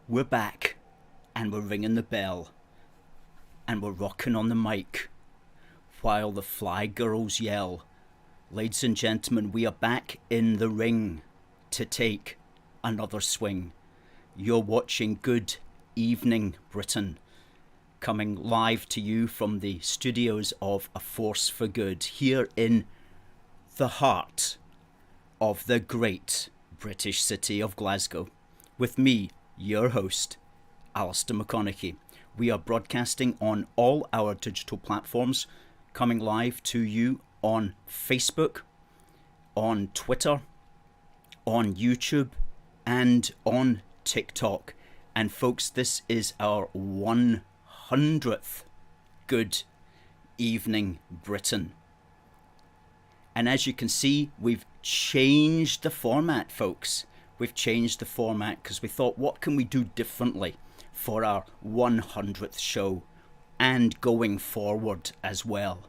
We're back, and we're ringing the bell, and we're rocking on the mic, while the fly girls yell. Ladies and gentlemen, we are back in the ring to take another swing. You're watching Good Evening Britain, coming live to you from the studios of A Force for Good, here in the heart of the great British city of Glasgow, with me, your host, Alistair McConnachie. We are broadcasting on all our digital platforms, coming live to you on Facebook, on Twitter, on YouTube, and on TikTok. And folks, this is our 100th Good Evening Britain. And as you can see, we've changed the format, folks. We've changed the format because we thought, what can we do differently for our 100th show and going forward as well?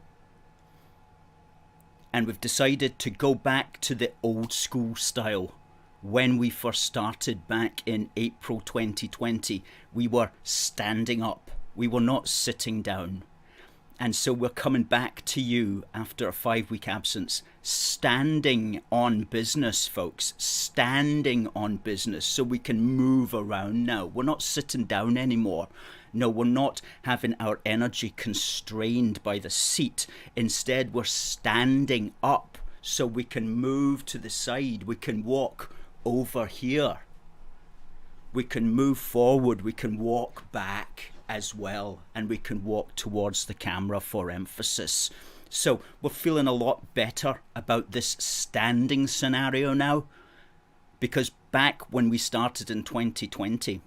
And we've decided to go back to the old school style. When we first started back in April 2020, we were standing up. We were not sitting down. And so we're coming back to you after a 5-week absence, standing on business, folks, standing on business so we can move around now. We're not sitting down anymore. No, we're not having our energy constrained by the seat. Instead, we're standing up so we can move to the side. We can walk over here. We can move forward. We can walk back as well, and we can walk towards the camera for emphasis. So we're feeling a lot better about this standing scenario now, because back when we started in 2020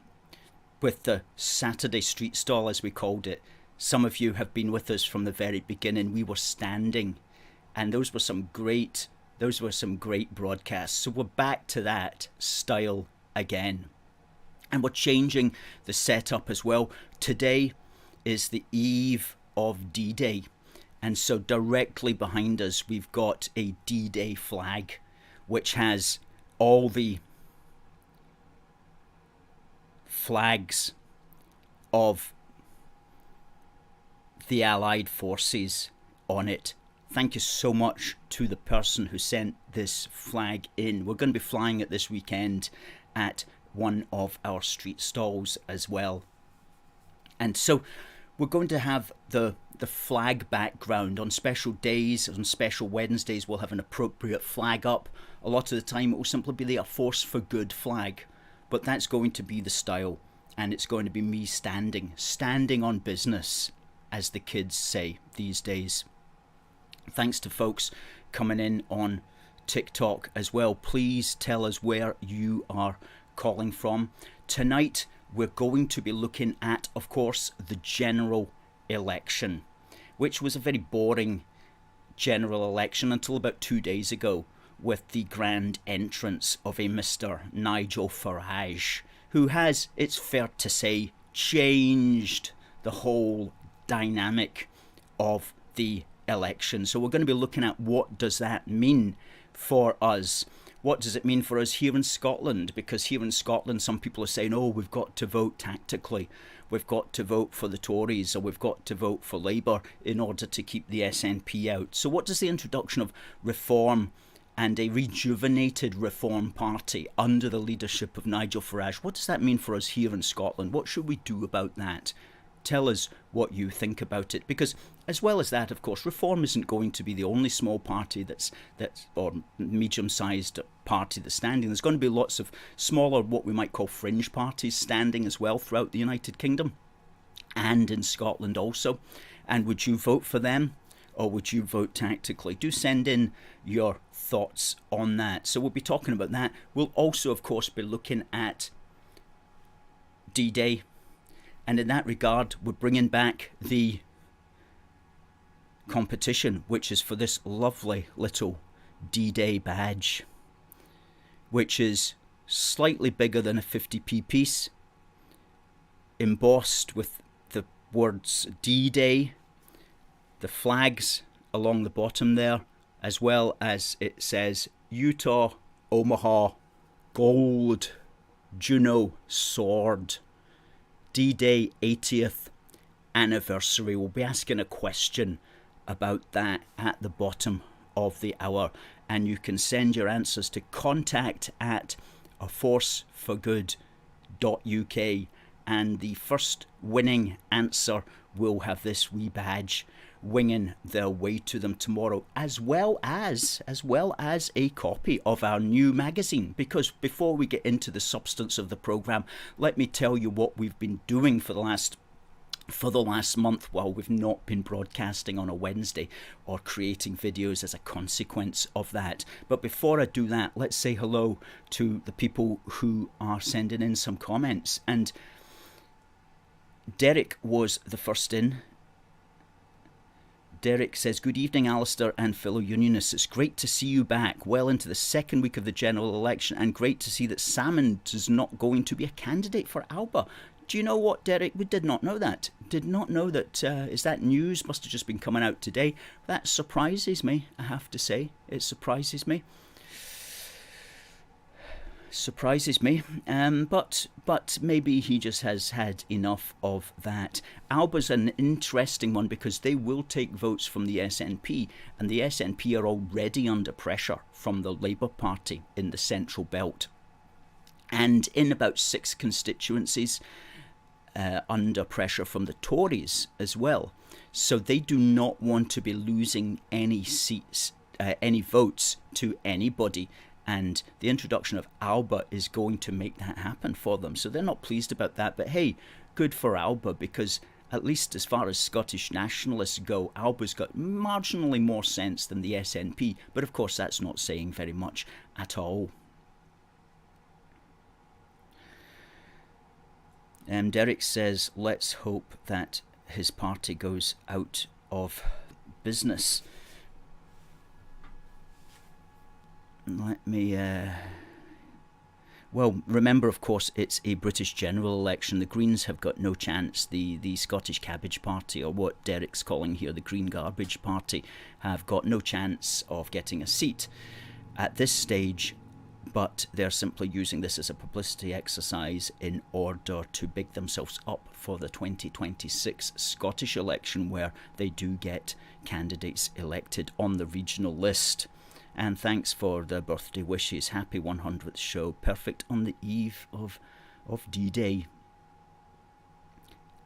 with the Saturday street stall, as we called it, some of you have been with us from the very beginning. We were standing, and those were some great broadcasts. So we're back to that style again. And we're changing the setup as well. Today is the eve of D-Day. And so directly behind us, we've got a D-Day flag, which has all the flags of the Allied forces on it. Thank you so much to the person who sent this flag in. We're going to be flying it this weekend at one of our street stalls as well. And so we're going to have the flag background on special days. On special Wednesdays, we'll have an appropriate flag up. A lot of the time, it will simply be the A Force for Good flag. But that's going to be the style. And it's going to be me standing on business, as the kids say these days. Thanks to folks coming in on TikTok as well. Please tell us where you are calling from. Tonight we're going to be looking at, of course, the general election, which was a very boring general election until about 2 days ago, with the grand entrance of a Mr. Nigel Farage, who has, it's fair to say, changed the whole dynamic of the election. So we're going to be looking at, what does that mean for us? What does it mean for us here in Scotland? Because here in Scotland, some people are saying, oh, we've got to vote tactically. We've got to vote for the Tories, or we've got to vote for Labour in order to keep the SNP out. So what does the introduction of reform and a rejuvenated Reform Party under the leadership of Nigel Farage, what does that mean for us here in Scotland? What should we do about that? Tell us what you think about it, because as well as that, of course, Reform isn't going to be the only small party that's or medium-sized party that's standing. There's going to be lots of smaller, what we might call fringe parties standing as well throughout the United Kingdom and in Scotland also. And would you vote for them, or would you vote tactically? Do send in your thoughts on that. So we'll be talking about that. We'll also, of course, be looking at D-Day. And in that regard, we're bringing back the competition, which is for this lovely little D-Day badge, which is slightly bigger than a 50p piece, embossed with the words D-Day, the flags along the bottom there, as well as it says Utah, Omaha, Gold. Juno Sword. D-Day 80th anniversary. We'll be asking a question about that at the bottom of the hour, and you can send your answers to contact@aforceforgood.uk, and the first winning answer will have this wee badge winging their way to them tomorrow, as well as a copy of our new magazine. Because before we get into the substance of the programme, let me tell you what we've been doing for the last month while we've not been broadcasting on a Wednesday or creating videos as a consequence of that. But before I do that, let's say hello to the people who are sending in some comments. And Derek was the first in. Derek says, good evening, Alistair and fellow unionists. It's great to see you back well into the second week of the general election, and great to see that Salmond is not going to be a candidate for Alba. Do you know what, Derek? We did not know that. Did not know that. Is that news? Must have just been coming out today. That surprises me, I have to say. It surprises me. But maybe he just has had enough of that. Alba's an interesting one because they will take votes from the SNP, and the SNP are already under pressure from the Labour Party in the Central Belt, and in about 6 constituencies under pressure from the Tories as well. So they do not want to be losing any seats, any votes to anybody. And the introduction of Alba is going to make that happen for them. So they're not pleased about that. But hey, good for Alba, because at least as far as Scottish nationalists go, Alba's got marginally more sense than the SNP. But of course, that's not saying very much at all. Derek says, let's hope that his party goes out of business. Let me... Well, remember, of course, it's a British general election. The Greens have got no chance. The Scottish Cabbage Party, or what Derek's calling here the Green Garbage Party, have got no chance of getting a seat at this stage, but they're simply using this as a publicity exercise in order to big themselves up for the 2026 Scottish election, where they do get candidates elected on the regional list. And thanks for the birthday wishes. Happy 100th show. Perfect on the eve of D-Day.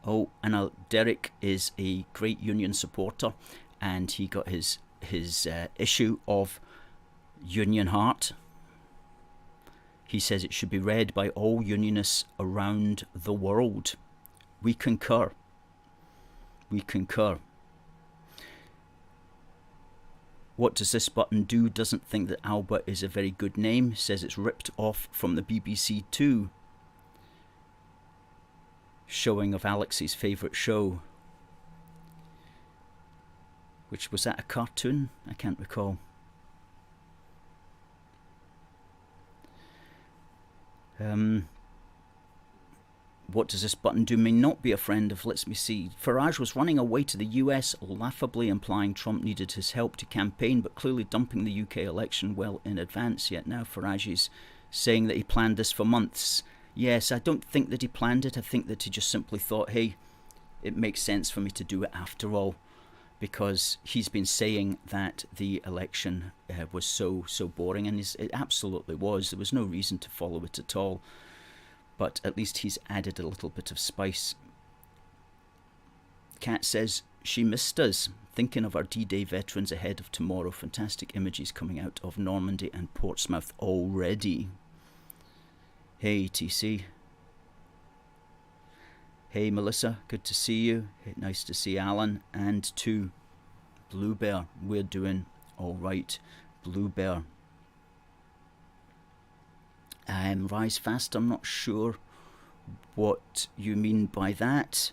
Oh, and Derek is a great union supporter, and he got his issue of Union Heart. He says it should be read by all unionists around the world. We concur. We concur. What does this button do? Doesn't think that Alba is a very good name. Says it's ripped off from the BBC Two showing of Alex's favourite show. Which was that a cartoon? I can't recall. What does this button do? May not be a friend of, let's me see. Farage was running away to the US, laughably implying Trump needed his help to campaign, but clearly dumping the UK election well in advance. Yet now Farage is saying that he planned this for months. Yes, I don't think that he planned it. I think that he just simply thought, hey, it makes sense for me to do it after all, because he's been saying that the election was so boring, and it absolutely was. There was no reason to follow it at all. But at least he's added a little bit of spice. Kat says, she missed us. Thinking of our D-Day veterans ahead of tomorrow. Fantastic images coming out of Normandy and Portsmouth already. Hey, TC. Hey, Melissa. Good to see you. Nice to see Alan. And to Blue Bear. We're doing all right. Blue Bear. Rise fast, I'm not sure what you mean by that.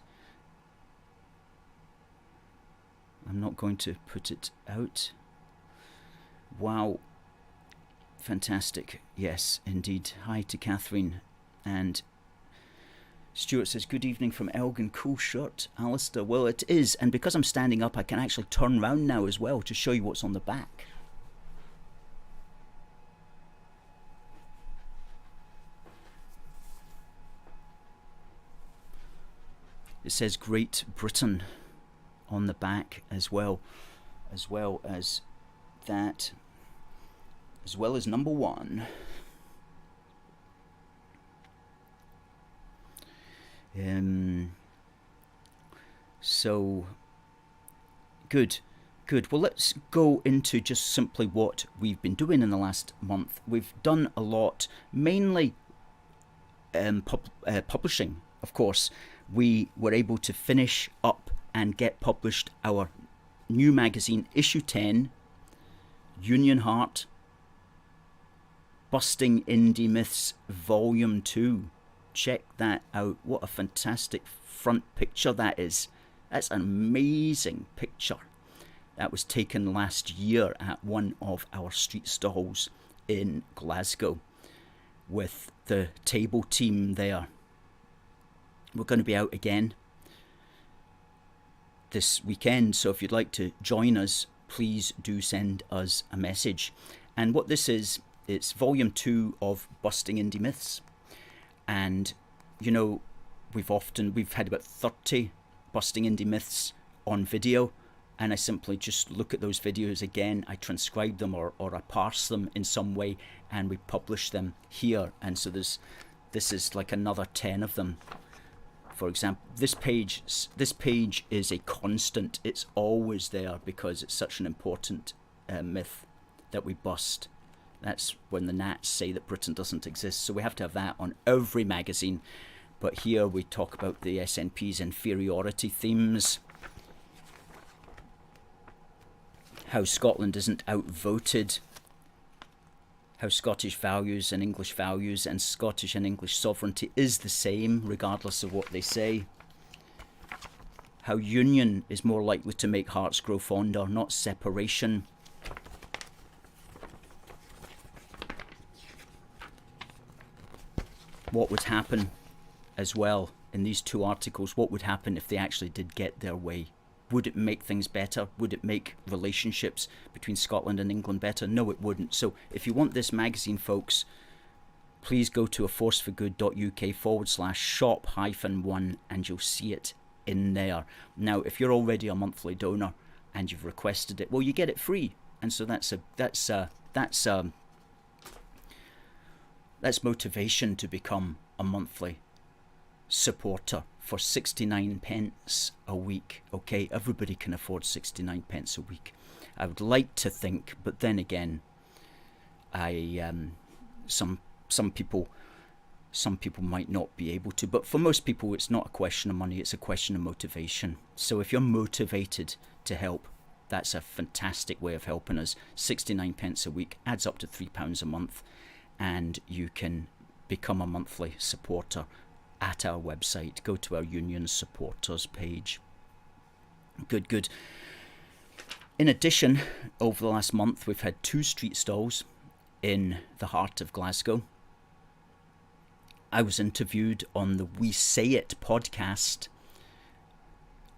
I'm not going to put it out. Wow. Fantastic. Yes, indeed. Hi to Catherine. And Stuart says, good evening from Elgin. Cool shirt, Alistair. Well, it is. And because I'm standing up, I can actually turn round now as well to show you what's on the back. It says Great Britain on the back as well as that, as well as number one. So good. Well, let's go into just simply what we've been doing in the last month. We've done a lot, mainly publishing, of course. We were able to finish up and get published our new magazine, issue 10, Union Heart, Busting Indy Myths, Volume 2. Check that out. What a fantastic front picture that is. That's an amazing picture. That was taken last year at one of our street stalls in Glasgow with the table team there. We're going to be out again this weekend, so if you'd like to join us, please do send us a message. And what this is, it's volume 2 of Busting Indy Myths. And, you know, we've had about 30 Busting Indy Myths on video, and I simply just look at those videos again, I transcribe them or I parse them in some way, and we publish them here. And so this is like another 10 of them. For example, this page is a constant. It's always there because it's such an important myth that we bust. That's when the Nats say that Britain doesn't exist. So we have to have that on every magazine. But here we talk about the SNP's inferiority themes, how Scotland isn't outvoted, how Scottish values and English values and Scottish and English sovereignty is the same regardless of what they say, how union is more likely to make hearts grow fonder, not separation. What would happen as well in these two articles, what would happen if they actually did get their way? Would it make things better? Would it make relationships between Scotland and England better? No, it wouldn't. So if you want this magazine, folks, please go to aforceforgood.uk/shop-1 and you'll see it in there. Now, if you're already a monthly donor and you've requested it, well, you get it free. And so that's motivation to become a monthly supporter for 69 pence a week. Okay, everybody can afford 69 pence a week. I would like to think, but then again, some people might not be able to. But for most people, it's not a question of money; it's a question of motivation. So if you're motivated to help, that's a fantastic way of helping us. 69 pence a week adds up to £3 a month, and you can become a monthly supporter at our website. Go to our union supporters page. Good. In addition, over the last month, we've had 2 street stalls in the heart of Glasgow. I was interviewed on the WeSayIt Podcast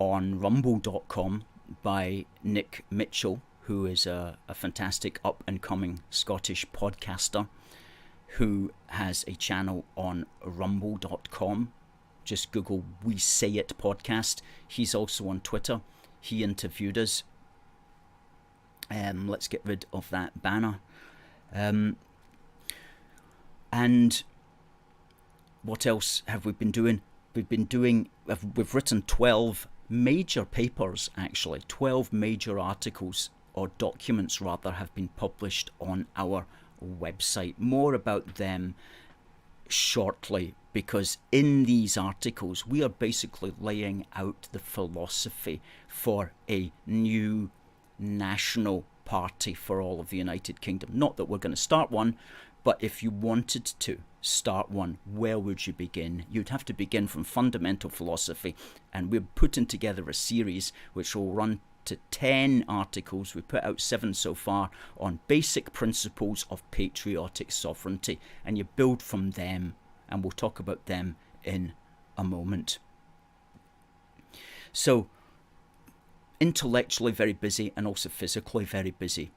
on rumble.com by Nick Mitchell, who is a fantastic up-and-coming Scottish podcaster who has a channel on rumble.com. Just Google WeSayIt Podcast. He's also on Twitter. He interviewed us. Let's get rid of that banner. And what else have we been doing? We've written 12 major papers, actually. 12 major articles, or documents rather, have been published on our website. More about them shortly, because in these articles we are basically laying out the philosophy for a new national party for all of the United Kingdom. Not that we're going to start one, but if you wanted to start one, where would you begin? You'd have to begin from fundamental philosophy, and we're putting together a series which will run to 10 articles. We put out 7 so far on basic principles of patriotic sovereignty, and you build from them, and we'll talk about them in a moment. So intellectually very busy and also physically very busy,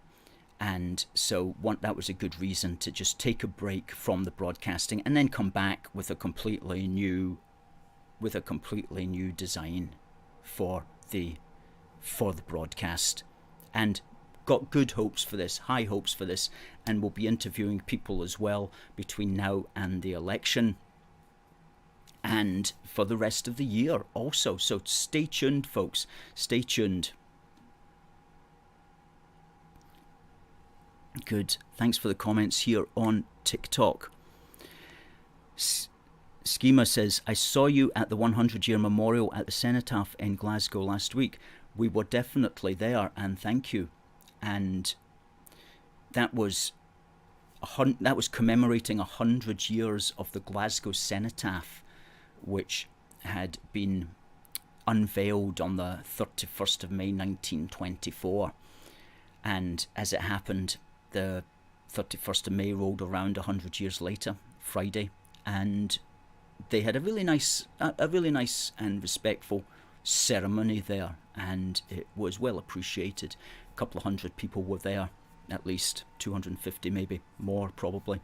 and so that was a good reason to just take a break from the broadcasting and then come back with a completely new with a completely new design for the broadcast, and got good hopes for this, high hopes for this, and we'll be interviewing people as well between now and the election and for the rest of the year also. So stay tuned, folks. Stay tuned. Good. Thanks for the comments here on TikTok. Schema says, I saw you at the 100-year memorial at the Cenotaph in Glasgow last week. We were definitely there, and thank you. And that was commemorating 100 years of the Glasgow Cenotaph, which had been unveiled on the 31st of May 1924. And as it happened, the 31st of May rolled around 100 years later, Friday, and they had a really nice and respectful ceremony there, and it was well appreciated. A couple of hundred people were there, at least 250, maybe more probably,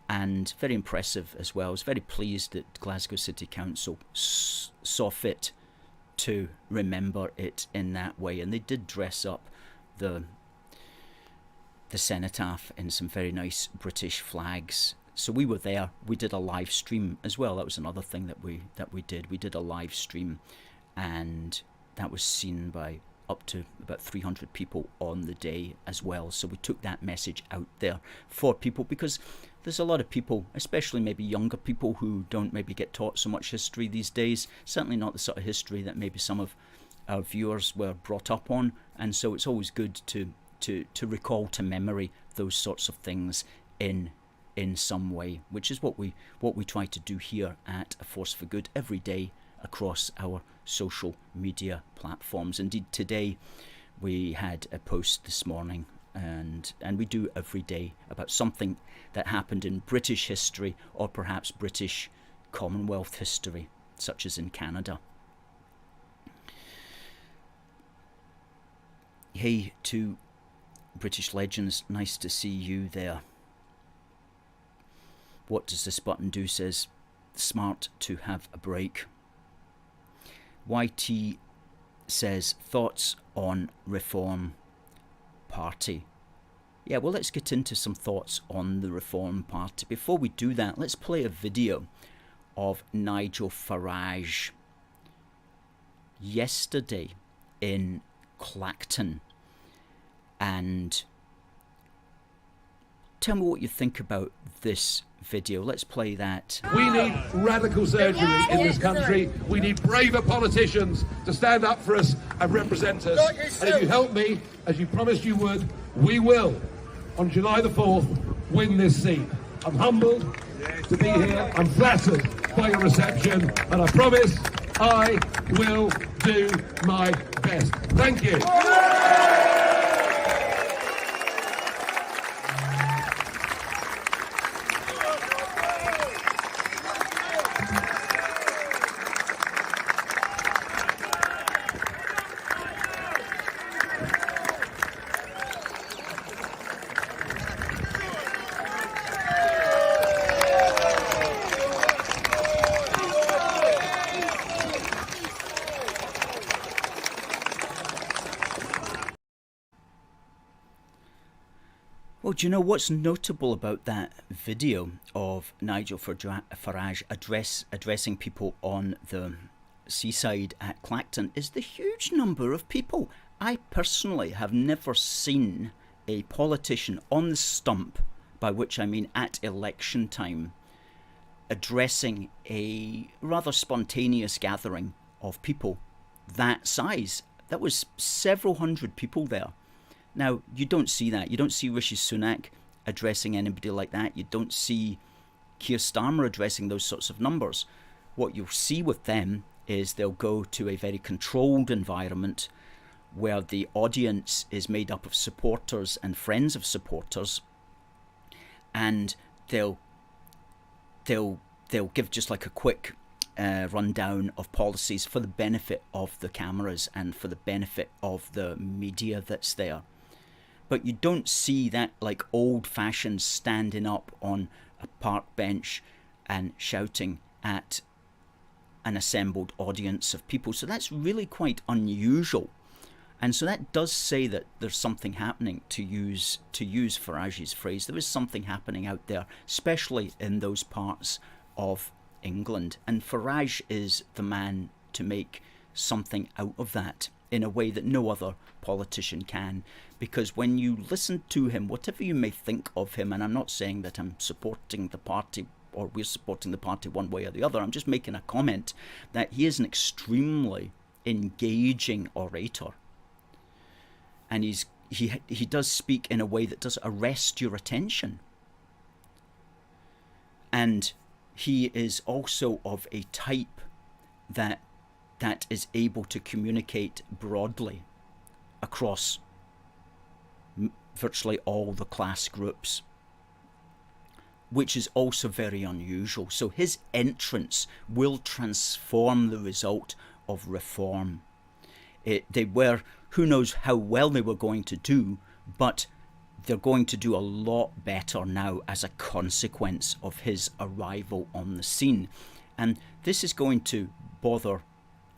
and very impressive as well. I was very pleased that Glasgow City Council saw fit to remember it in that way, and they did dress up the Cenotaph in some very nice British flags. So we were there. We did a live stream as well. That was another thing that we did. We did a live stream, and that was seen by up to about 300 people on the day as well. So we took that message out there for people, because there's a lot of people, especially maybe younger people, who don't maybe get taught so much history these days. Certainly not the sort of history that maybe some of our viewers were brought up on. And so it's always good to recall to memory those sorts of things in some way, which is what we try to do here at A Force for Good every day across our social media platforms. Indeed, today we had a post this morning, and we do every day, about something that happened in British history, or perhaps British Commonwealth history, such as in Canada. Hey to British Legends, nice to see you there. What does this button do, says, smart to have a break. YT says, thoughts on Reform Party. Yeah, well, let's get into some thoughts on the Reform Party. Before we do that, let's play a video of Nigel Farage yesterday in Clacton, and tell me what you think about this video. Let's play that. We need radical surgery in this country. We need braver politicians to stand up for us and represent us. And if you help me, as you promised you would, we will, on July the 4th, win this seat. I'm humbled to be here. I'm flattered by your reception, and I promise I will do my best. Thank you. Well, do you know what's notable about that video of Nigel Farage addressing people on the seaside at Clacton is the huge number of people. I personally have never seen a politician on the stump, by which I mean at election time, addressing a rather spontaneous gathering of people that size. That was several hundred people there. Now, you don't see that. You don't see Rishi Sunak addressing anybody like that. You don't see Keir Starmer addressing those sorts of numbers. What you'll see with them is they'll go to a very controlled environment where the audience is made up of supporters and friends of supporters, and they'll give just like a quick rundown of policies for the benefit of the cameras and for the benefit of the media that's there. But you don't see that like old-fashioned standing up on a park bench and shouting at an assembled audience of people. So that's really quite unusual. And so that does say that there's something happening, to use Farage's phrase. There is something happening out there, especially in those parts of England. And Farage is the man to make something out of that in a way that no other politician can. Because when you listen to him, whatever you may think of him, and I'm not saying that I'm supporting the party or we're supporting the party one way or the other, I'm just making a comment that he is an extremely engaging orator. And he does speak in a way that does arrest your attention. And he is also of a type that is able to communicate broadly across virtually all the class groups, which is also very unusual. So his entrance will transform the result of reform. They were, who knows how well they were going to do, but they're going to do a lot better now as a consequence of his arrival on the scene. And this is going to bother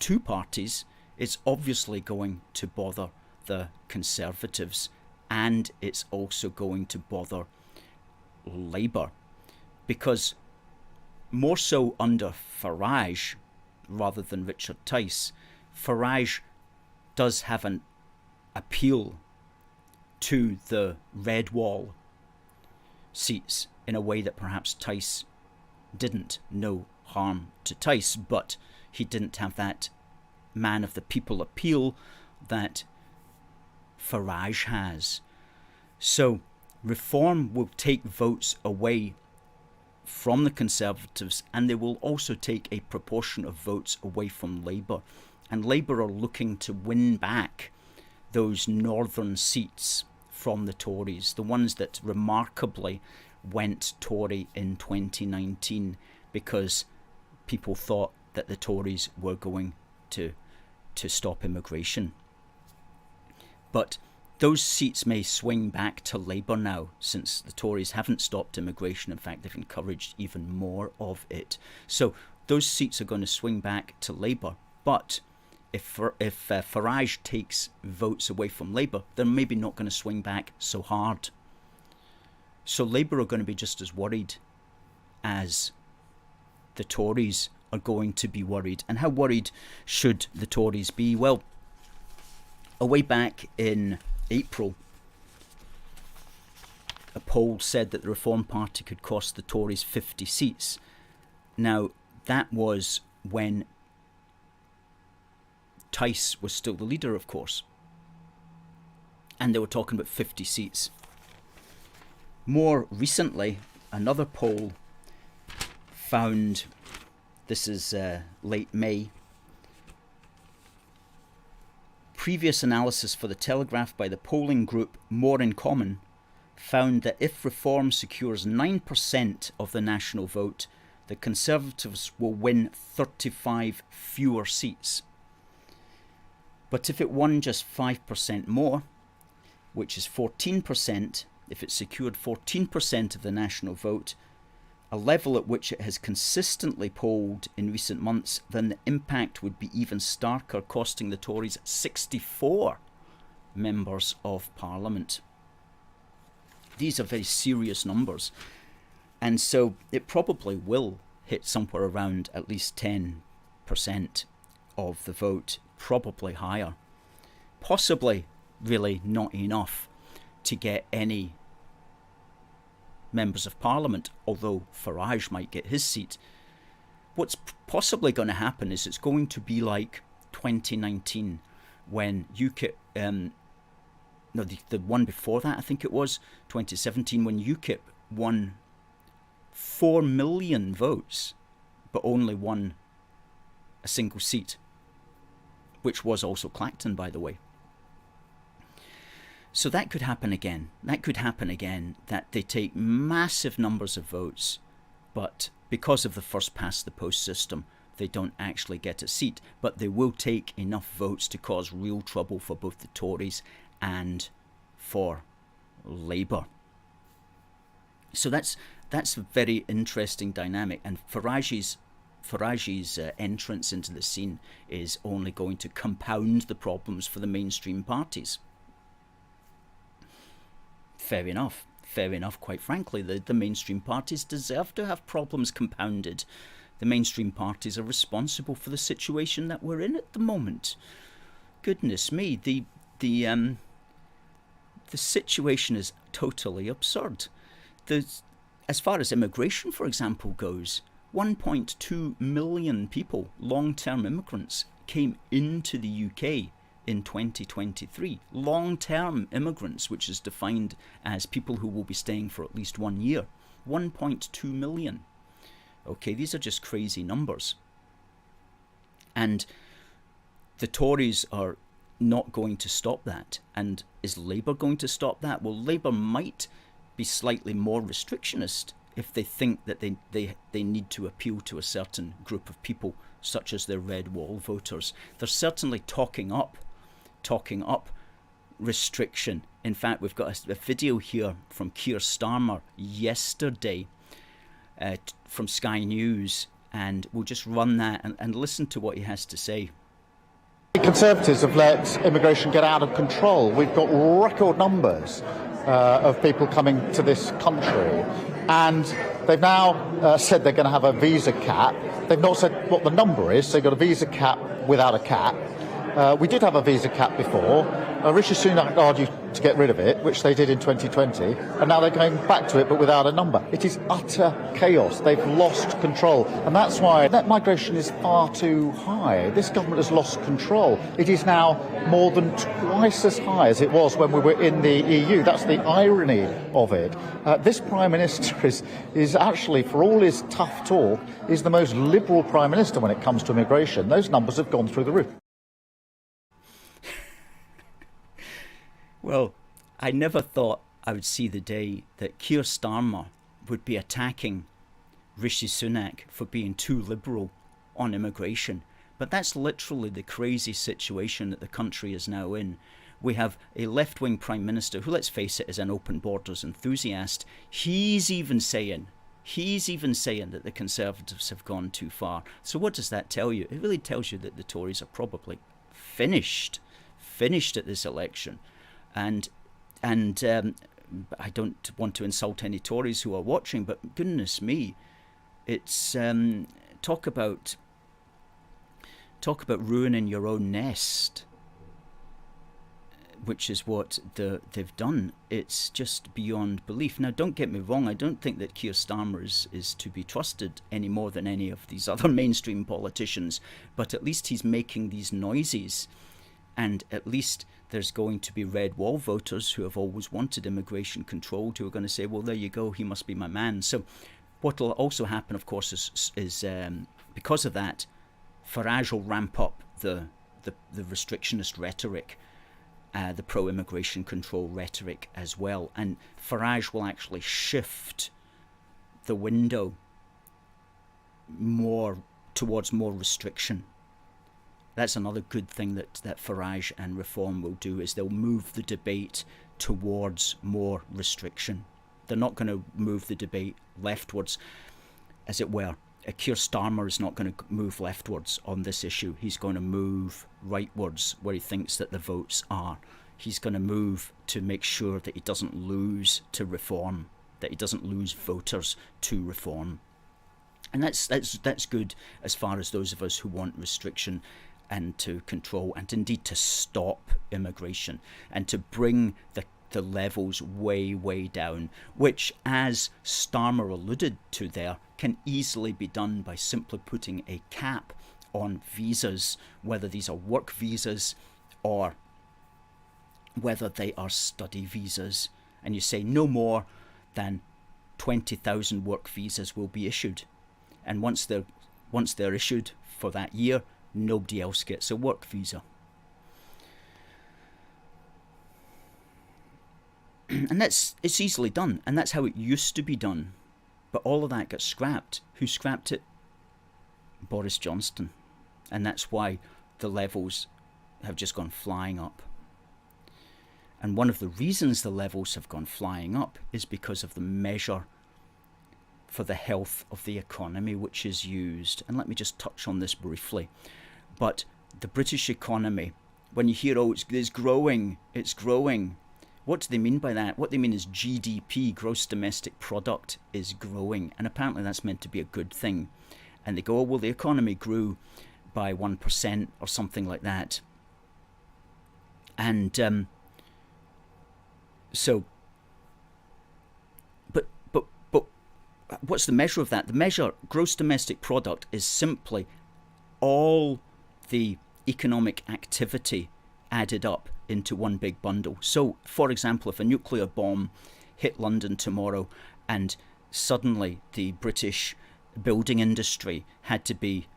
two parties. It's obviously going to bother the Conservatives, and it's also going to bother Labour, because more so under Farage rather than Richard Tice, Farage does have an appeal to the red wall seats in a way that perhaps Tice didn't. No harm to Tice, but he didn't have that man of the people appeal that Farage has. So reform will take votes away from the Conservatives, and they will also take a proportion of votes away from Labour. And Labour are looking to win back those northern seats from the Tories, the ones that remarkably went Tory in 2019 because people thought that the Tories were going to stop immigration. But those seats may swing back to Labour now, since the Tories haven't stopped immigration. In fact, they've encouraged even more of it. So those seats are going to swing back to Labour. But if Farage takes votes away from Labour, they're maybe not going to swing back so hard. So Labour are going to be just as worried as the Tories are going to be worried. And how worried should the Tories be? Well, away back in April, a poll said that the Reform Party could cost the Tories 50 seats. Now, that was when Tice was still the leader, of course. And they were talking about 50 seats. More recently, another poll found, this is late May, previous analysis for The Telegraph by the polling group More in Common found that if Reform secures 9% of the national vote, the Conservatives will win 35 fewer seats. But if it won just 5% more, which is 14%, if it secured 14% of the national vote, a level at which it has consistently polled in recent months, then the impact would be even starker, costing the Tories 64 members of Parliament. These are very serious numbers, and so it probably will hit somewhere around at least 10% of the vote, probably higher. Possibly really not enough to get any members of Parliament, although Farage might get his seat. What's possibly going to happen is it's going to be like 2019 when UKIP, the one before that, I think it was 2017, when UKIP won 4 million votes but only won a single seat, which was also Clacton, by the way. So that could happen again. That they take massive numbers of votes, but because of the first past the post system, they don't actually get a seat. But they will take enough votes to cause real trouble for both the Tories and for Labour. So that's a very interesting dynamic. And Farage's Farage's entrance into the scene is only going to compound the problems for the mainstream parties. Fair enough, quite frankly. The mainstream parties deserve to have problems compounded. The mainstream parties are responsible for the situation that we're in at the moment. Goodness me, the situation is totally absurd. As far as immigration, for example, goes, 1.2 million people, long-term immigrants, came into the UK in 2023. Long-term immigrants, which is defined as people who will be staying for at least 1 year. 1.2 million. Okay, these are just crazy numbers. And the Tories are not going to stop that. And is Labour going to stop that? Well, Labour might be slightly more restrictionist if they think that they need to appeal to a certain group of people, such as their red wall voters. They're certainly talking up restriction. In fact, we've got a video here from Keir Starmer yesterday from Sky News, and we'll just run that and listen to what he has to say. Conservatives have let immigration get out of control. We've got record numbers of people coming to this country, and they've now said they're going to have a visa cap. They've not said what the number is, so they've got a visa cap without a cap. We did have a visa cap before. Rishi Sunak argued to get rid of it, which they did in 2020, and now they're going back to it, but without a number. It is utter chaos. They've lost control, and that's why net migration is far too high. This government has lost control. It is now more than twice as high as it was when we were in the EU. That's the irony of it. This Prime Minister is actually, for all his tough talk, is the most liberal Prime Minister when it comes to immigration. Those numbers have gone through the roof. Well, I never thought I would see the day that Keir Starmer would be attacking Rishi Sunak for being too liberal on immigration. But that's literally the crazy situation that the country is now in. We have a left-wing Prime Minister who, let's face it, is an open borders enthusiast. He's even saying that the Conservatives have gone too far. So what does that tell you? It really tells you that the Tories are probably finished at this election. And I don't want to insult any Tories who are watching, but goodness me, it's talk about ruining your own nest, which is what they've done. It's just beyond belief. Now, don't get me wrong, I don't think that Keir Starmer is to be trusted any more than any of these other mainstream politicians, but at least he's making these noises, and at least there's going to be red wall voters who have always wanted immigration controlled who are going to say, well, there you go, he must be my man. So what will also happen, of course, is because of that, Farage will ramp up the restrictionist rhetoric, the pro-immigration control rhetoric as well. And Farage will actually shift the window more towards more restriction. That's another good thing that Farage and Reform will do, is they'll move the debate towards more restriction. They're not going to move the debate leftwards, as it were. Keir Starmer is not going to move leftwards on this issue. He's going to move rightwards where he thinks that the votes are. He's going to move to make sure that he doesn't lose to Reform, that he doesn't lose voters to Reform. And that's good as far as those of us who want restriction and to control and indeed to stop immigration and to bring the levels way, way down, which, as Starmer alluded to there, can easily be done by simply putting a cap on visas, whether these are work visas or whether they are study visas. And you say no more than 20,000 work visas will be issued. And once they're issued for that year, nobody else gets a work visa. And it's easily done, and that's how it used to be done. But all of that got scrapped. Who scrapped it? Boris Johnson. And that's why the levels have just gone flying up. And one of the reasons the levels have gone flying up is because of the measure for the health of the economy which is used. And let me just touch on this briefly. But the British economy, when you hear, oh, it's growing, what do they mean by that? What they mean is GDP, gross domestic product, is growing. And apparently that's meant to be a good thing. And they go, oh, well, the economy grew by 1% or something like that. And but what's the measure of that? The measure, gross domestic product, is simply all the economic activity added up into one big bundle. So, for example, if a nuclear bomb hit London tomorrow and suddenly the British building industry had to be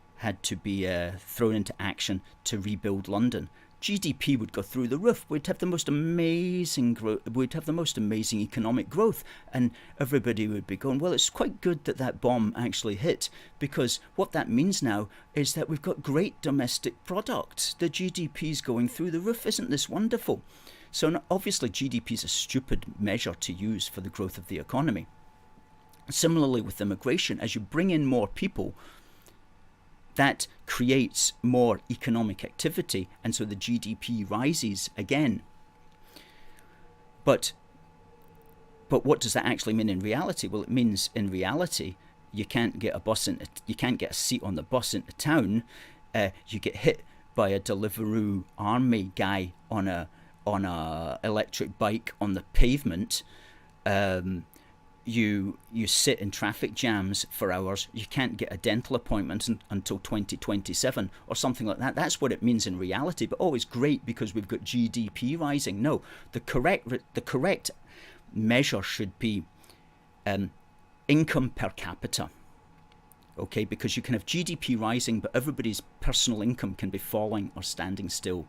thrown into action to rebuild London, GDP would go through the roof. We'd have the most amazing growth. We'd have the most amazing economic growth, and everybody would be going, well, it's quite good that that bomb actually hit, because what that means now is that we've got great domestic product. The GDP is going through the roof. Isn't this wonderful? So obviously GDP is a stupid measure to use for the growth of the economy. Similarly with immigration, as you bring in more people, that creates more economic activity, and so the GDP rises again. But what does that actually mean in reality? Well, it means in reality you can't get a seat on the bus into town. You get hit by a Deliveroo army guy on a electric bike on the pavement. You sit in traffic jams for hours. You can't get a dental appointment until 2027 or something like that. That's what it means in reality. But it's great because we've got GDP rising. No, the correct measure should be income per capita. Okay, because you can have GDP rising, but everybody's personal income can be falling or standing still.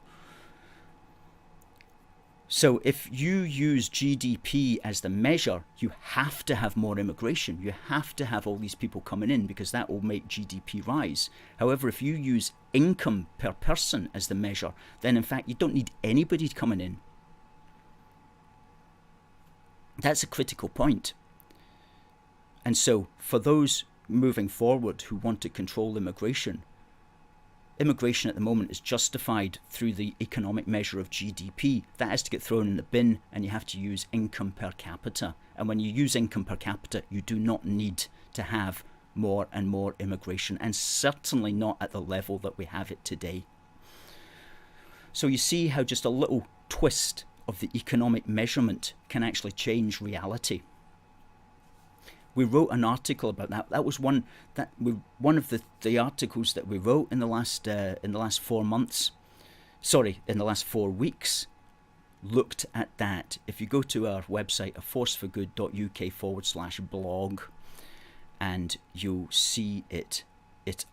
So if you use GDP as the measure, you have to have more immigration. You have to have all these people coming in, because that will make GDP rise. However, if you use income per person as the measure, then in fact you don't need anybody coming in. That's a critical point. And so for those moving forward who want to control immigration at the moment is justified through the economic measure of GDP. That has to get thrown in the bin, and you have to use income per capita. And when you use income per capita, you do not need to have more and more immigration, and certainly not at the level that we have it today. So you see how just a little twist of the economic measurement can actually change reality. We wrote an article about that. That was one of the articles that we wrote in the last 4 months. Sorry, in the last 4 weeks, looked at that. If you go to our website, aforceforgood.uk/blog, and you'll see it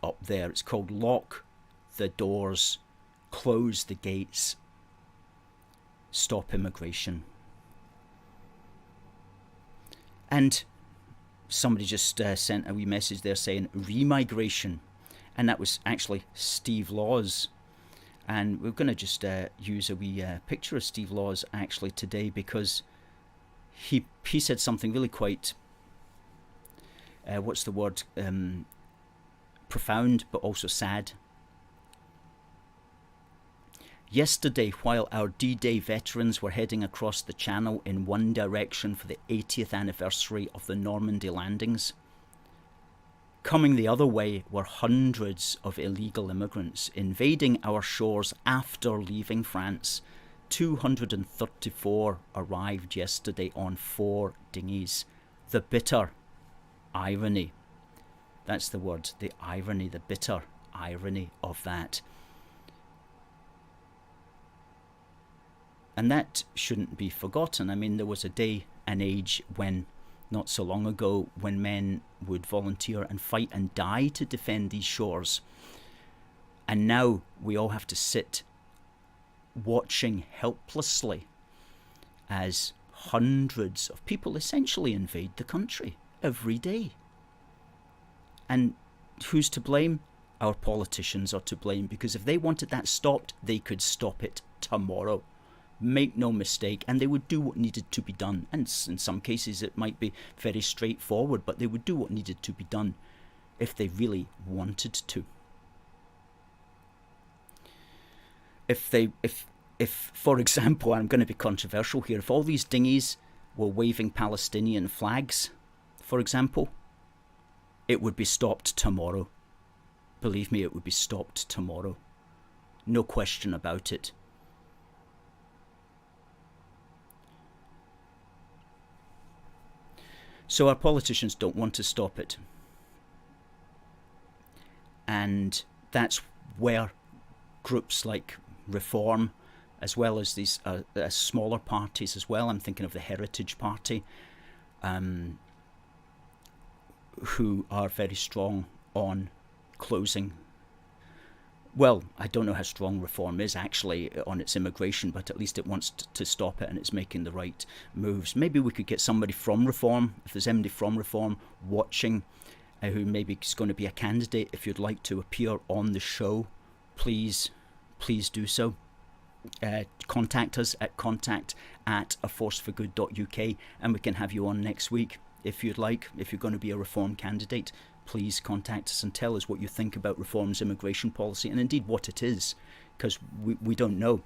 up there. It's called Lock the Doors, Close the Gates, Stop Immigration. And somebody just sent a wee message there saying remigration, and that was actually Steve Laws. And we're going to just use a wee picture of Steve Laws actually today, because he said something really quite profound but also sad. Yesterday, while our D-Day veterans were heading across the Channel in one direction for the 80th anniversary of the Normandy landings, coming the other way were hundreds of illegal immigrants invading our shores after leaving France. 234 arrived yesterday on 4 dinghies. The bitter irony. That's the word, the irony, the bitter irony of that. And that shouldn't be forgotten. I mean, there was a day and age when, not so long ago, when men would volunteer and fight and die to defend these shores. And now we all have to sit watching helplessly as hundreds of people essentially invade the country every day. And who's to blame? Our politicians are to blame, because if they wanted that stopped, they could stop it tomorrow. Make no mistake, and they would do what needed to be done. And in some cases it might be very straightforward, but they would do what needed to be done if they really wanted to. If for example, I'm going to be controversial here, if all these dinghies were waving Palestinian flags, for example, it would be stopped tomorrow. Believe me, it would be stopped tomorrow. No question about it. So our politicians don't want to stop it. And that's where groups like Reform, as well as these smaller parties as well, I'm thinking of the Heritage Party, who are very strong on closing. Well, I don't know how strong Reform is actually on its immigration, but at least it wants to stop it, and it's making the right moves. Maybe we could get somebody from Reform, if there's anybody from Reform watching, who maybe is going to be a candidate. If you'd like to appear on the show, please do so. Contact us at contact@aforceforgood.uk, and we can have you on next week if you'd like. If you're going to be a Reform candidate, please contact us and tell us what you think about Reform's immigration policy, and indeed what it is, because we don't know.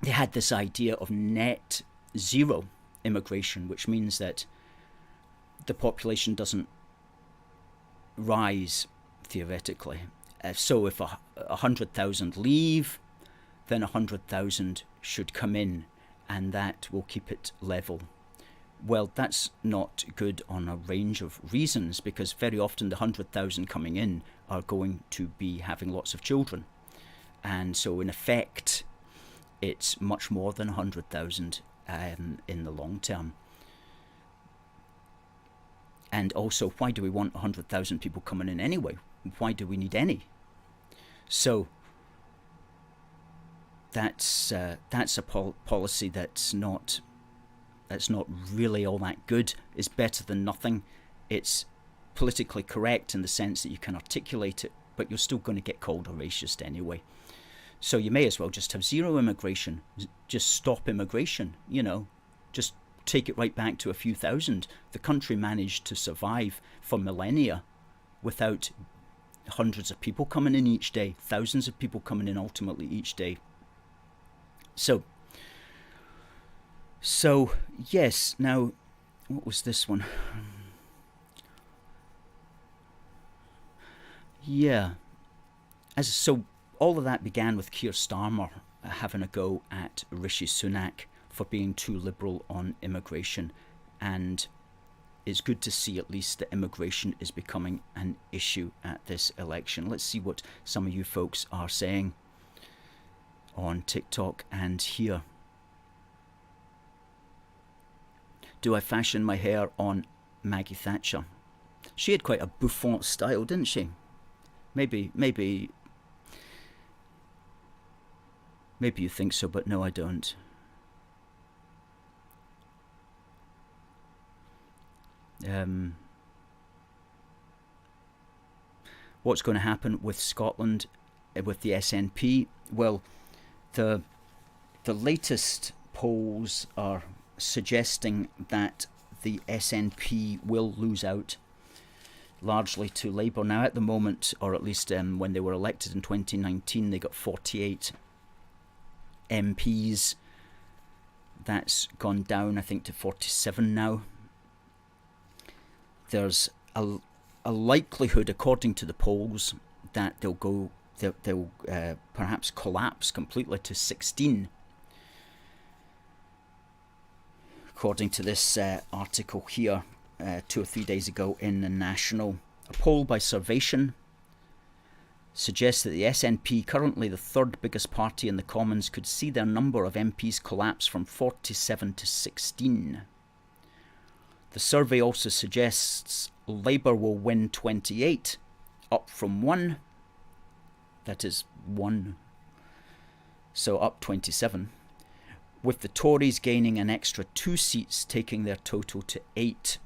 They had this idea of net zero immigration, which means that the population doesn't rise, theoretically. So if 100,000 leave, then 100,000 should come in, and that will keep it level. Well, that's not good on a range of reasons, because very often the 100,000 coming in are going to be having lots of children. And so in effect, it's much more than 100,000 in the long term. And also, why do we want 100,000 people coming in anyway? Why do we need any? So that's a policy that's not really all that good. It's better than nothing. It's politically correct in the sense that you can articulate it, but you're still going to get called a racist anyway. So you may as well just have zero immigration. Just stop immigration, just take it right back to a few thousand. The country managed to survive for millennia without hundreds of people coming in each day, thousands of people coming in ultimately each day. So yes, now, what was this one? Yeah. So all of that began with Keir Starmer having a go at Rishi Sunak for being too liberal on immigration, and it's good to see at least that immigration is becoming an issue at this election. Let's see what some of you folks are saying on TikTok and here. Do I fashion my hair on Maggie Thatcher? She had quite a bouffant style, didn't she? Maybe you think so, but no, I don't. What's going to happen with Scotland, with the SNP? Well, the latest polls are suggesting that the SNP will lose out largely to Labour. Now at the moment, or at least when they were elected in 2019, they got 48 MPs. That's gone down, I think, to 47 now. There's a likelihood, according to the polls, that they'll perhaps collapse completely to 16. According to this article here, 2 or 3 days ago in the National, a poll by Survation suggests that the SNP, currently the third biggest party in the Commons, could see their number of MPs collapse from 47 to 16. The survey also suggests Labour will win 28, up from 1. That is 1. So up 27. With the Tories gaining an extra 2 seats, taking their total to 8.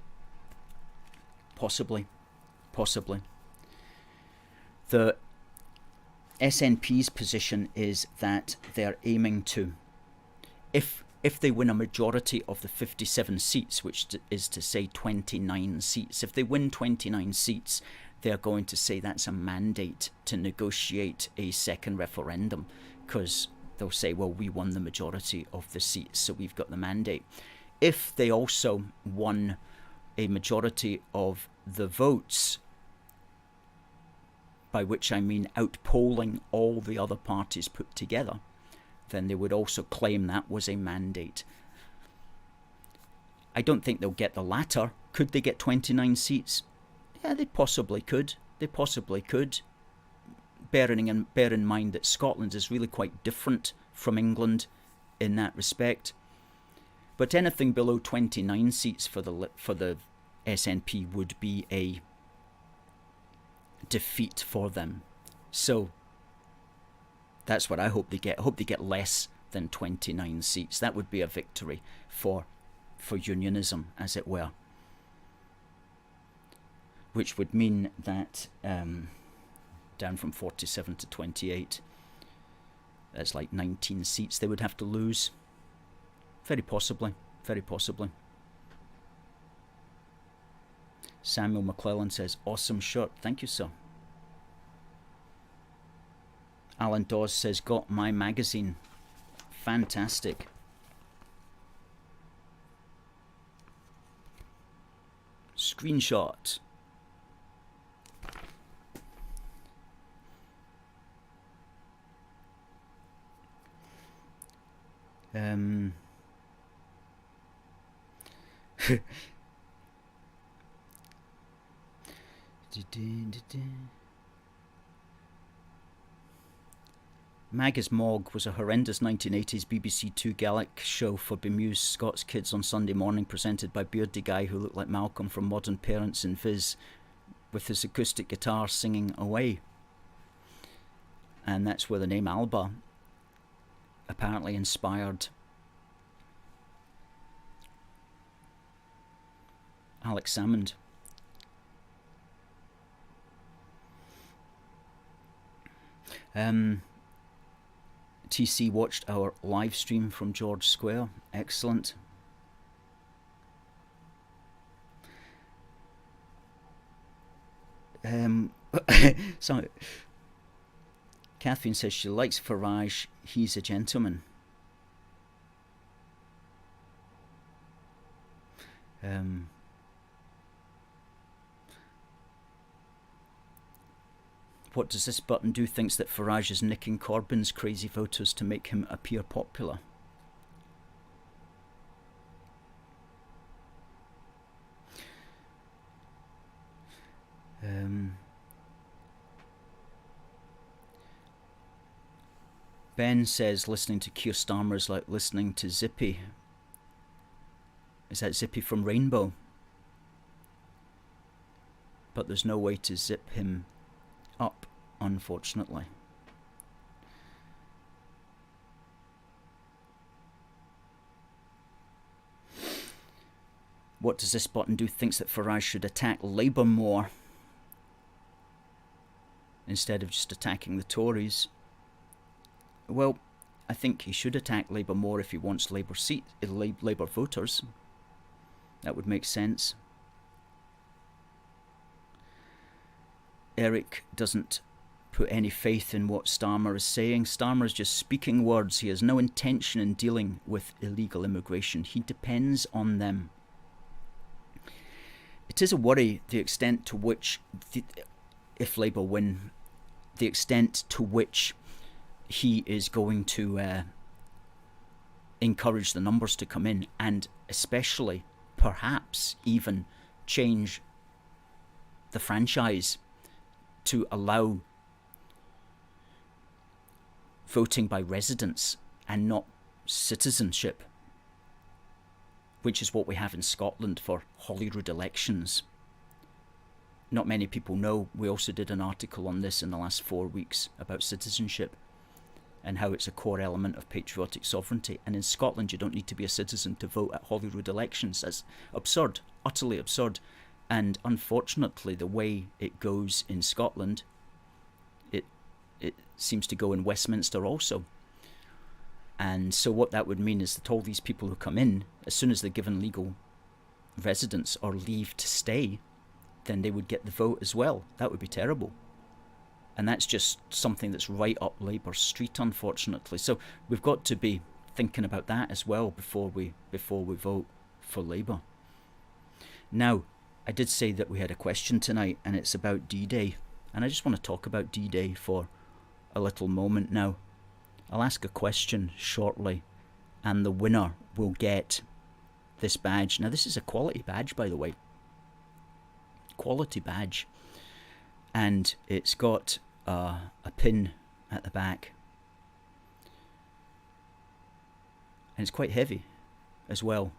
Possibly. The SNP's position is that they're aiming to, if they win a majority of the 57 seats, which is to say 29 seats, if they win 29 seats, they're going to say that's a mandate to negotiate a second referendum, because they'll say, well, we won the majority of the seats, so we've got the mandate. If they also won a majority of the votes, by which I mean outpolling all the other parties put together, then they would also claim that was a mandate. I don't think they'll get the latter. Could they get 29 seats? Yeah, they possibly could. They possibly could. Bear in mind that Scotland is really quite different from England in that respect. But anything below 29 seats for the SNP would be a defeat for them. So that's what I hope they get. I hope they get less than 29 seats. That would be a victory for unionism, as it were. Which would mean that down from 47 to 28, that's like 19 seats they would have to lose. Very possibly. Very possibly. Samuel McClellan says, awesome shirt. Thank you, sir. Alan Dawes says, got my magazine. Fantastic. Screenshot. Maggie's Mog was a horrendous 1980s BBC Two Gaelic show for bemused Scots kids on Sunday morning, presented by beardy guy who looked like Malcolm from Modern Parents in Viz, with his acoustic guitar singing away. And that's where the name Alba apparently inspired Alex Salmond. TC watched our live stream from George Square. Excellent. So Catherine says she likes Farage. He's a gentleman. What does this button do? Thinks that Farage is nicking Corbyn's crazy voters to make him appear popular. Ben says listening to Keir Starmer is like listening to Zippy. Is that Zippy from Rainbow? But there's no way to zip him up, unfortunately. What does this button do? Thinks that Farage should attack Labour more instead of just attacking the Tories. Well, I think he should attack Labour more if he wants Labour voters. That would make sense. Eric doesn't put any faith in what Starmer is saying. Starmer is just speaking words. He has no intention in dealing with illegal immigration. He depends on them. It is a worry the extent to which, if Labour win, the extent to which he is going to encourage the numbers to come in, and especially, perhaps, even change the franchise to allow voting by residence and not citizenship, which is what we have in Scotland for Holyrood elections. Not many people know, we also did an article on this in the last 4 weeks about citizenship and how it's a core element of patriotic sovereignty. And in Scotland, you don't need to be a citizen to vote at Holyrood elections. That's absurd, utterly absurd. And unfortunately, the way it goes in Scotland, it seems to go in Westminster also. And so what that would mean is that all these people who come in, as soon as they're given legal residence or leave to stay, then they would get the vote as well. That would be terrible. And that's just something that's right up Labour Street, unfortunately. So we've got to be thinking about that as well before we vote for Labour. Now, I did say that we had a question tonight, and it's about D-Day. And I just want to talk about D-Day for a little moment now. I'll ask a question shortly, and the winner will get this badge. Now, this is a quality badge, by the way. Quality badge. And it's got a pin at the back. And it's quite heavy as well.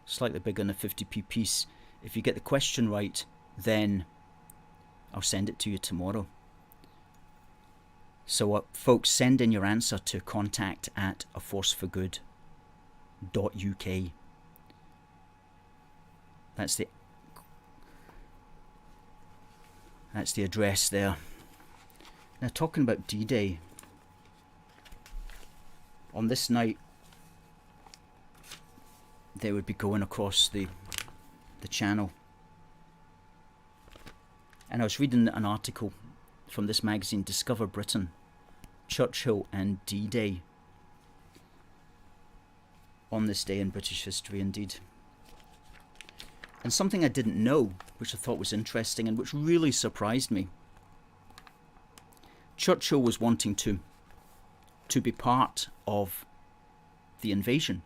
Slightly bigger than a 50p piece. If you get the question right, then I'll send it to you tomorrow. So folks, send in your answer to contact@aforceforgood.uk. That's the address there. Now, talking about D-Day, on this night they would be going across the channel. And I was reading an article from this magazine, Discover Britain, Churchill and D-Day, on this day in British history indeed. And something I didn't know, which I thought was interesting and which really surprised me. Churchill was wanting to be part of the invasion.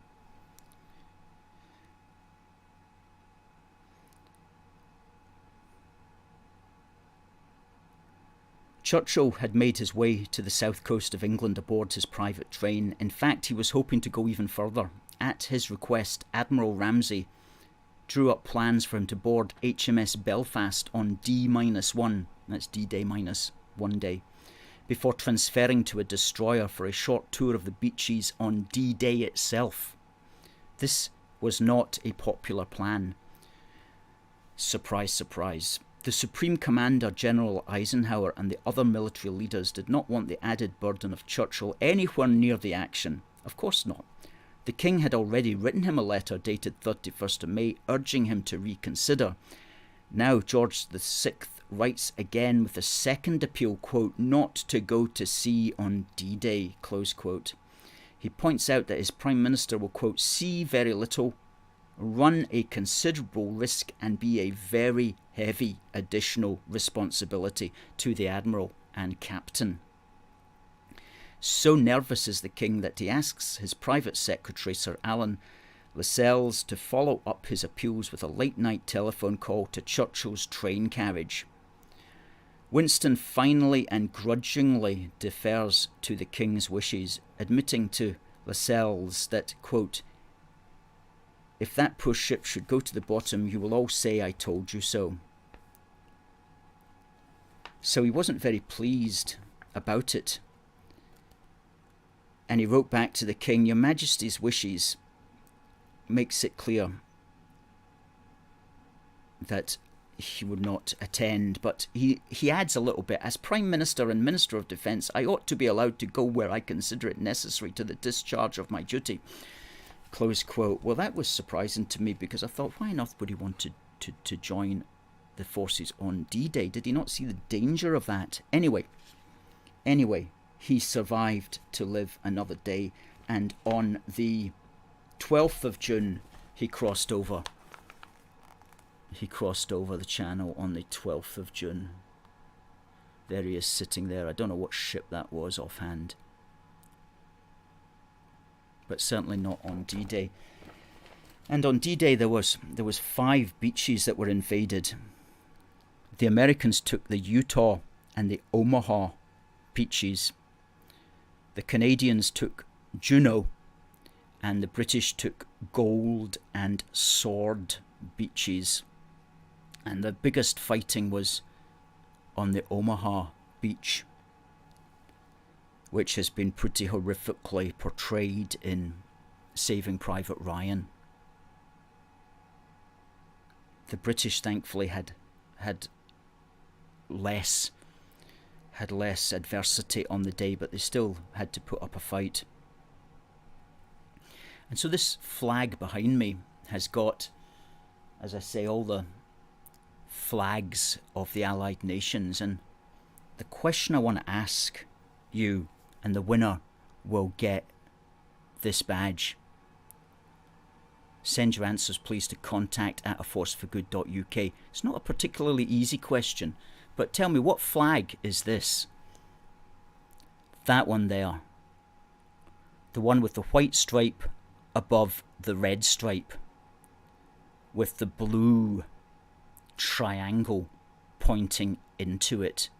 Churchill had made his way to the south coast of England aboard his private train. In fact, he was hoping to go even further. At his request, Admiral Ramsay drew up plans for him to board HMS Belfast on D-1, that's D-Day minus 1 day, before transferring to a destroyer for a short tour of the beaches on D-Day itself. This was not a popular plan. Surprise, surprise. The Supreme Commander, General Eisenhower, and the other military leaders did not want the added burden of Churchill anywhere near the action. Of course not. The King had already written him a letter dated 31st of May, urging him to reconsider. Now George VI writes again with a second appeal, quote, not to go to sea on D-Day, close quote. He points out that his Prime Minister will, quote, see very little, run a considerable risk and be a very heavy additional responsibility to the Admiral and Captain. So nervous is the King that he asks his private secretary, Sir Alan Lascelles, to follow up his appeals with a late-night telephone call to Churchill's train carriage. Winston finally and grudgingly defers to the King's wishes, admitting to Lascelles that, quote, if that poor ship should go to the bottom, you will all say I told you so. So he wasn't very pleased about it. And he wrote back to the King, Your Majesty's wishes makes it clear that he would not attend. But he adds a little bit, as Prime Minister and Minister of Defence, I ought to be allowed to go where I consider it necessary to the discharge of my duty. Close quote. Well, that was surprising to me because I thought, why on earth would he want to join the forces on D-Day? Did he not see the danger of that? Anyway, he survived to live another day, and on the 12th of June, he crossed over. He crossed over the channel on the 12th of June. There he is sitting there. I don't know what ship that was offhand, but certainly not on D-Day. And on D-Day there was 5 beaches that were invaded. The Americans took the Utah and the Omaha beaches. The Canadians took Juneau, and the British took Gold and Sword beaches. And the biggest fighting was on the Omaha beach, which has been pretty horrifically portrayed in Saving Private Ryan. The British thankfully had less had less adversity on the day, but they still had to put up a fight. And so this flag behind me has got, as I say, all the flags of the Allied nations. And the question I want to ask you, and the winner will get this badge. Send your answers please to contact@aforceforgood.uk. It's not a particularly easy question, but tell me, what flag is this? That one there. The one with the white stripe above the red stripe, with the blue triangle pointing into it.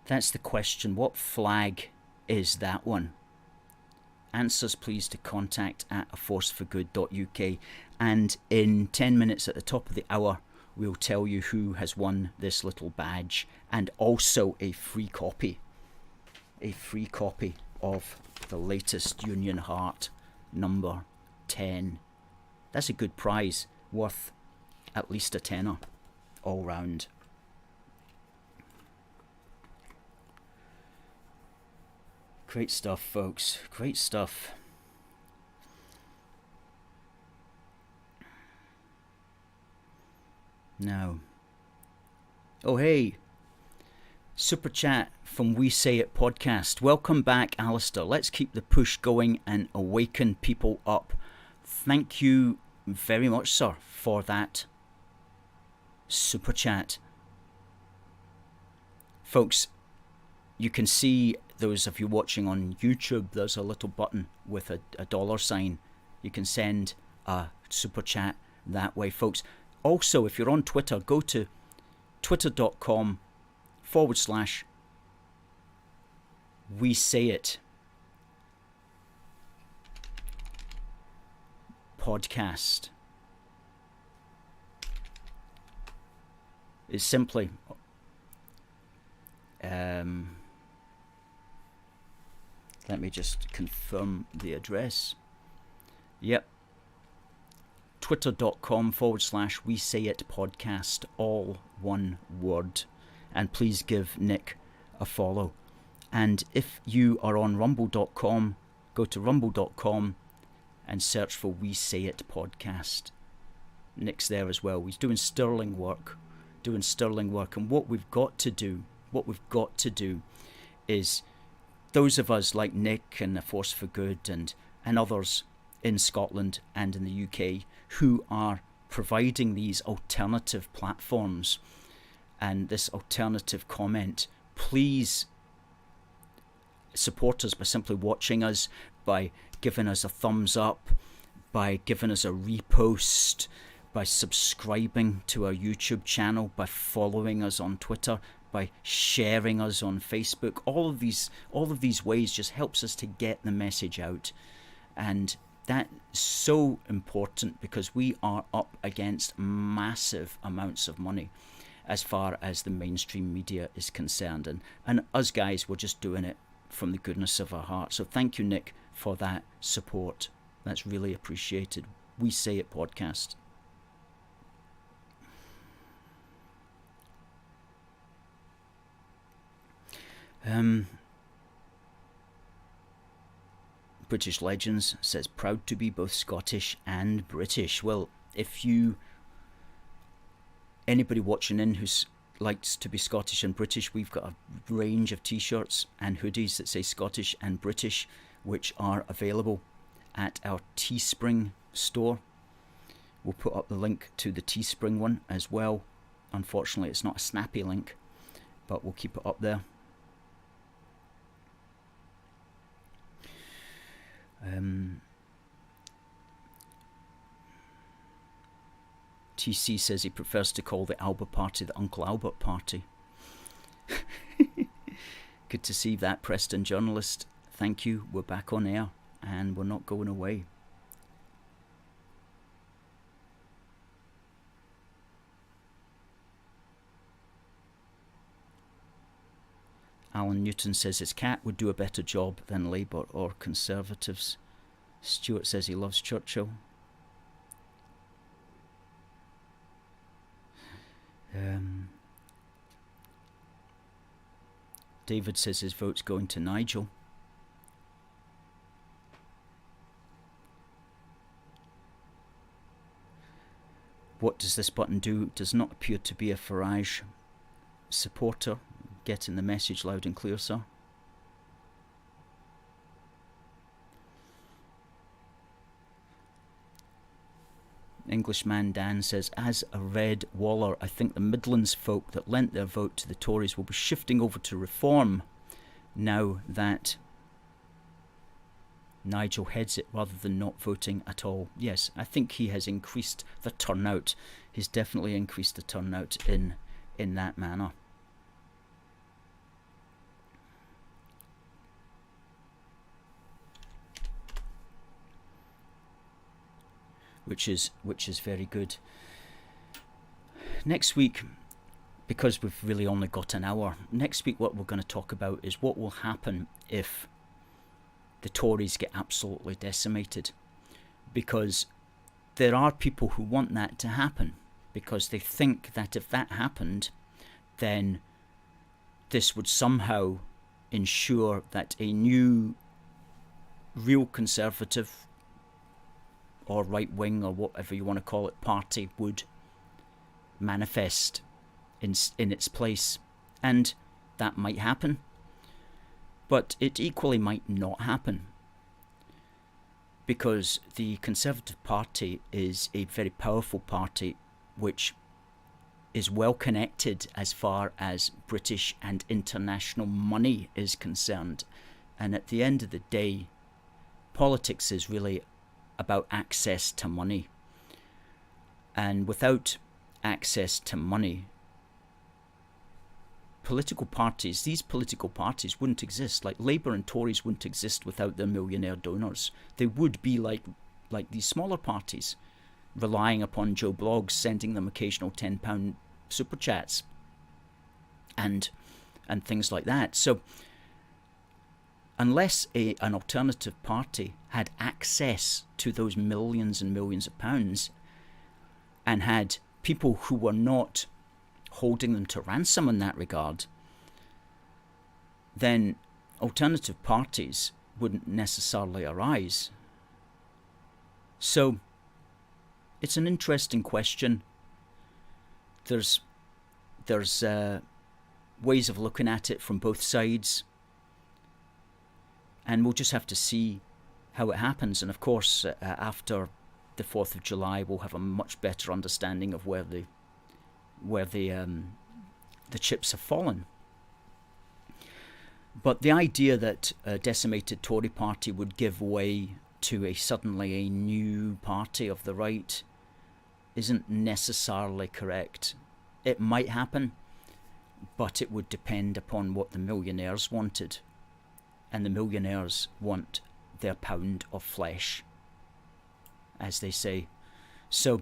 That's the question. What flag is that one? Answers please to contact@aforceforgood.uk, and in 10 minutes at the top of the hour we'll tell you who has won this little badge, and also a free copy of the latest Union Heart number 10. That's a good prize, worth at least a tenner all round. Great stuff, folks. Great stuff. Now, oh hey, Super Chat from WeSayIt Podcast. Welcome back, Alistair. Let's keep the push going and awaken people up. Thank you very much, sir, for that Super Chat. Folks, you can see, those of you watching on YouTube, there's a little button with a $sign. You can send a Super Chat that way, folks. Also, if you're on Twitter, go to twitter.com/WeSayIt Podcast. It's simply let me just confirm the address. Yep. Twitter.com/WeSayIt Podcast, all one word. And please give Nick a follow. And if you are on rumble.com, go to rumble.com and search for WeSayIt Podcast. Nick's there as well. He's doing sterling work. And what we've got to do is, those of us like Nick and A Force for Good and others in Scotland and in the UK who are providing these alternative platforms and this alternative comment, please support us by simply watching us, by giving us a thumbs up, by giving us a repost, by subscribing to our YouTube channel, by following us on Twitter, by sharing us on Facebook. All of these ways just helps us to get the message out, and that's so important because we are up against massive amounts of money as far as the mainstream media is concerned, and us guys, we're just doing it from the goodness of our heart. So thank you, Nick, for that support. That's really appreciated. WeSayIt Podcast. British Legends says, proud to be both Scottish and British. Well, if anybody watching in who's likes to be Scottish and British, we've got a range of t-shirts and hoodies that say Scottish and British, which are available at our Teespring store. We'll put up the link to the Teespring one as well. Unfortunately, it's not a snappy link, but we'll keep it up there. TC says he prefers to call the Albert Party the Uncle Albert Party. Good to see that, Preston journalist. Thank you. We're back on air and we're not going away. Alan Newton says his cat would do a better job than Labour or Conservatives. Stuart says he loves Churchill. David says his vote's going to Nigel. What does this button do? Does not appear to be a Farage supporter. Getting the message loud and clear, sir. Englishman Dan says, as a red waller, I think the Midlands folk that lent their vote to the Tories will be shifting over to Reform now that Nigel heads it, rather than not voting at all. Yes, I think he has increased the turnout. He's definitely increased the turnout in that manner. Which is very good. Next week, because we've really only got an hour, next week what we're going to talk about is what will happen if the Tories get absolutely decimated. Because there are people who want that to happen, because they think that if that happened, then this would somehow ensure that a new real Conservative or right-wing, or whatever you want to call it, party would manifest in its place. And that might happen. But it equally might not happen. Because the Conservative Party is a very powerful party which is well connected as far as British and international money is concerned. And at the end of the day, politics is really about access to money. And without access to money, these political parties wouldn't exist. Like Labour and Tories wouldn't exist without their millionaire donors. They would be like these smaller parties, relying upon Joe Bloggs sending them occasional £10 super chats and things like that. So unless an alternative party had access to those millions and millions of pounds and had people who were not holding them to ransom in that regard, then alternative parties wouldn't necessarily arise. So it's an interesting question. There's ways of looking at it from both sides. And we'll just have to see how it happens. And of course, after the 4th of July, we'll have a much better understanding of where the chips have fallen. But the idea that a decimated Tory party would give way to suddenly a new party of the right isn't necessarily correct. It might happen, but it would depend upon what the millionaires wanted. And the millionaires want their pound of flesh, as they say. So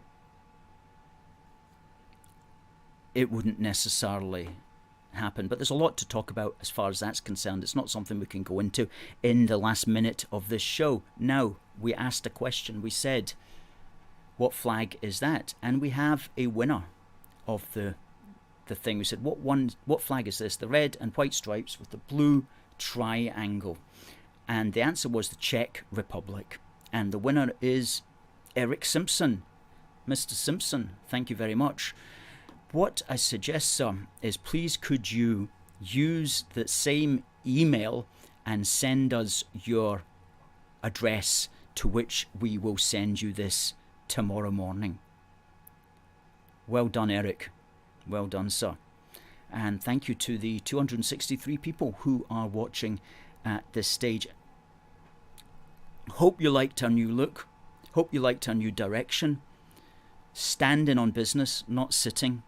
it wouldn't necessarily happen. But there's a lot to talk about as far as that's concerned. It's not something we can go into in the last minute of this show. Now, we asked a question. We said, what flag is that? And we have a winner of the thing. We said, what flag is this? The red and white stripes with the blue triangle. And the answer was the Czech Republic. And the winner is Eric Simpson. Mr. Simpson, thank you very much. What I suggest, sir, is please could you use the same email and send us your address to which we will send you this tomorrow morning. Well done, Eric. Well done, sir. And thank you to the 263 people who are watching at this stage. Hope you liked our new look. Hope you liked our new direction. Standing on business, not sitting.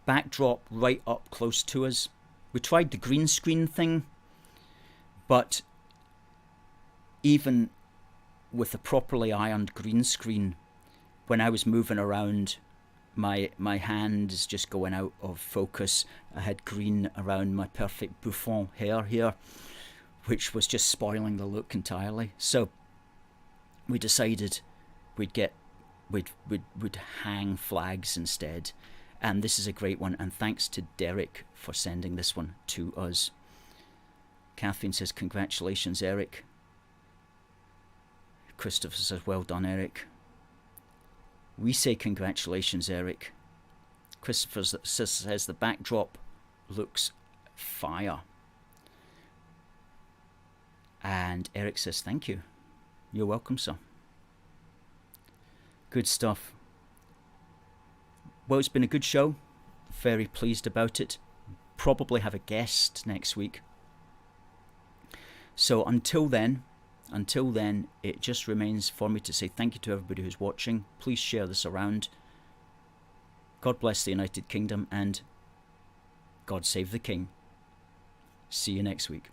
Backdrop right up close to us. We tried the green screen thing, but even with a properly ironed green screen, when I was moving around, my hand is just going out of focus. I had green around my perfect bouffant hair here, which was just spoiling the look entirely. So we decided we'd hang flags instead. And this is a great one, and thanks to Derek for sending this one to us. Catherine says, congratulations, Eric. Christopher says, well done, Eric. We say congratulations, Eric. Christopher says the backdrop looks fire. And Eric says, thank you. You're welcome, sir. Good stuff. Well, it's been a good show. Very pleased about it. Probably have a guest next week. So until then, it just remains for me to say thank you to everybody who's watching. Please share this around. God bless the United Kingdom, and God save the King. See you next week.